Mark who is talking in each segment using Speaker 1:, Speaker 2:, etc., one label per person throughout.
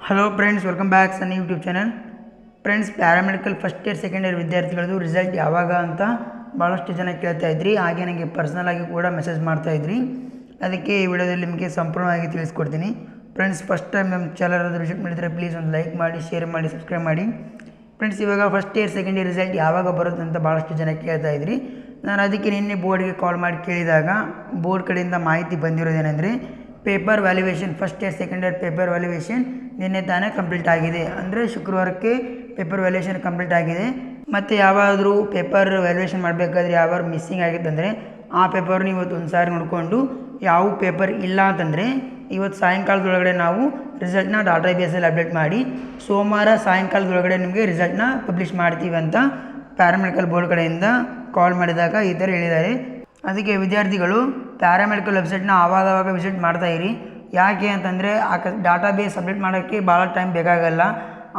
Speaker 1: Hello friends, welcome back sun YouTube channel. Friends, paramedical first year second year ವಿದ್ಯಾರ್ಥಿಗಳದ್ದು result ಯಾವಾಗ ಅಂತ ಭಾಳಷ್ಟು ಜನ ಕೇಳ್ತಾ ಇದ್ರಿ. ಹಾಗೆ ನನಗೆ ಪರ್ಸ್ನಲ್ ಆಗಿ ಕೂಡ ಮೆಸೇಜ್ ಮಾಡ್ತಾಯಿದ್ರಿ. ಅದಕ್ಕೆ ಈ ವಿಡಿಯೋದಲ್ಲಿ ನಿಮಗೆ ಸಂಪೂರ್ಣವಾಗಿ ತಿಳಿಸ್ಕೊಡ್ತೀನಿ. ಫ್ರೆಂಡ್ಸ್, ಫಸ್ಟ್ ಟೈಮ್ ನಮ್ಮ ಚಾನಲ್ ವಿಸಿಟ್ ಮಾಡಿದರೆ ಪ್ಲೀಸ್ ಒಂದು ಲೈಕ್ ಮಾಡಿ, ಶೇರ್ ಮಾಡಿ, ಸಬ್ಸ್ಕ್ರೈಬ್ ಮಾಡಿ. ಫ್ರೆಂಡ್ಸ್, ಇವಾಗ first year second year result ಯಾವಾಗ ಬರುತ್ತೆ ಅಂತ ಭಾಳಷ್ಟು ಜನ ಕೇಳ್ತಾ ಇದ್ರಿ. ನಾನು ಅದಕ್ಕೆ ನಿನ್ನೆ ಬೋರ್ಡ್ಗೆ ಕಾಲ್ ಮಾಡಿ ಕೇಳಿದಾಗ ಬೋರ್ಡ್ ಕಡೆಯಿಂದ ಮಾಹಿತಿ ಬಂದಿರೋದೇನೆಂದರೆ, paper valuation first year second year paper valuation ನಿನ್ನೆ ತಾನೇ ಕಂಪ್ಲೀಟ್ ಆಗಿದೆ. ಅಂದರೆ ಶುಕ್ರವಾರಕ್ಕೆ ಪೇಪರ್ ವ್ಯಾಲ್ಯುವೇಷನ್ ಕಂಪ್ಲೀಟ್ ಆಗಿದೆ. ಮತ್ತು ಯಾವಾದರೂ ಪೇಪರ್ ವ್ಯಾಲ್ಯುವೇಷನ್ ಮಾಡಬೇಕಾದ್ರೆ ಯಾವಾದ್ರು ಮಿಸ್ಸಿಂಗ್ ಆಗಿತ್ತಂದರೆ ಆ ಪೇಪರ್ನ ಇವತ್ತು ಒಂದು ಸಾರಿ ನೋಡಿಕೊಂಡು ಯಾವ ಪೇಪರ್ ಇಲ್ಲ ಅಂತಂದರೆ ಇವತ್ತು ಸಾಯಂಕಾಲದೊಳಗಡೆ ನಾವು ರಿಸಲ್ಟ್ನ ಡಾಟಾ ಬೇಸಲ್ಲಿ ಅಪ್ಡೇಟ್ ಮಾಡಿ ಸೋಮವಾರ ಸಾಯಂಕಾಲದೊಳಗಡೆ ನಿಮಗೆ ರಿಸಲ್ಟ್ನ ಪಬ್ಲಿಷ್ ಮಾಡ್ತೀವಿ ಅಂತ ಪ್ಯಾರಾಮೆಡಿಕಲ್ ಬೋರ್ಡ್ ಕಡೆಯಿಂದ ಕಾಲ್ ಮಾಡಿದಾಗ ಈ ಥರ ಹೇಳಿದ್ದಾರೆ. ಅದಕ್ಕೆ ವಿದ್ಯಾರ್ಥಿಗಳು ಪ್ಯಾರಾಮೆಡಿಕಲ್ ವೆಬ್ಸೈಟ್ನ ಆವಾಗ ವಿಸಿಟ್ ಮಾಡ್ತಾಯಿರಿ. ಯಾಕೆ ಅಂತಂದರೆ ಡಾಟಾ ಬೇಸ್ ಅಪ್ಡೇಟ್ ಮಾಡೋಕ್ಕೆ ಭಾಳ ಟೈಮ್ ಬೇಕಾಗಲ್ಲ.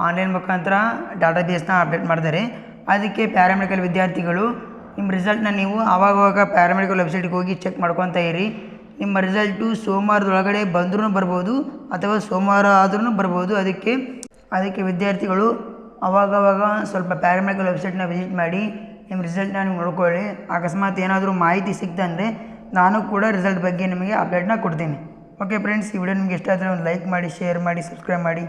Speaker 1: ಆನ್ಲೈನ್ ಮುಖಾಂತರ ಡಾಟಾ ಬೇಸ್ನ ಅಪ್ಡೇಟ್ ಮಾಡ್ತಾರೆ. ಅದಕ್ಕೆ ಪ್ಯಾರಾಮೆಡಿಕಲ್ ವಿದ್ಯಾರ್ಥಿಗಳು ನಿಮ್ಮ ರಿಸಲ್ಟ್ನ ನೀವು ಆವಾಗವಾಗ ಪ್ಯಾರಾಮೆಡಿಕಲ್ ವೆಬ್ಸೈಟ್ಗೆ ಹೋಗಿ ಚೆಕ್ ಮಾಡ್ಕೊತಾ ಇರಿ. ನಿಮ್ಮ ರಿಸಲ್ಟು ಸೋಮವಾರದೊಳಗಡೆ ಬಂದ್ರೂ ಬರ್ಬೋದು ಅಥವಾ ಸೋಮವಾರ ಆದ್ರೂ ಬರ್ಬೋದು. ಅದಕ್ಕೆ ವಿದ್ಯಾರ್ಥಿಗಳು ಆವಾಗವಾಗ ಸ್ವಲ್ಪ ಪ್ಯಾರಾಮೆಡಿಕಲ್ ವೆಬ್ಸೈಟ್ನ ವಿಸಿಟ್ ಮಾಡಿ ನಿಮ್ಮ ರಿಸಲ್ಟ್ನ ನೀವು ನೋಡ್ಕೊಳ್ಳಿ. ಅಕಸ್ಮಾತ್ ಏನಾದರೂ ಮಾಹಿತಿ ಸಿಕ್ತಂದರೆ ನಾನು ಕೂಡ ರಿಸಲ್ಟ್ ಬಗ್ಗೆ ನಿಮಗೆ ಅಪ್ಡೇಟ್ನ ಕೊಡ್ತೀನಿ. ಓಕೆ ಫ್ರೆಂಡ್ಸ್, ಈ ವಿಡಿಯೋ ನಿಮಗೆ ಇಷ್ಟ ಆದರೆ ಒಂದು ಲೈಕ್ ಮಾಡಿ, ಶೇರ್ ಮಾಡಿ, ಸಬ್ಸ್ಕ್ರೈಬ್ ಮಾಡಿ.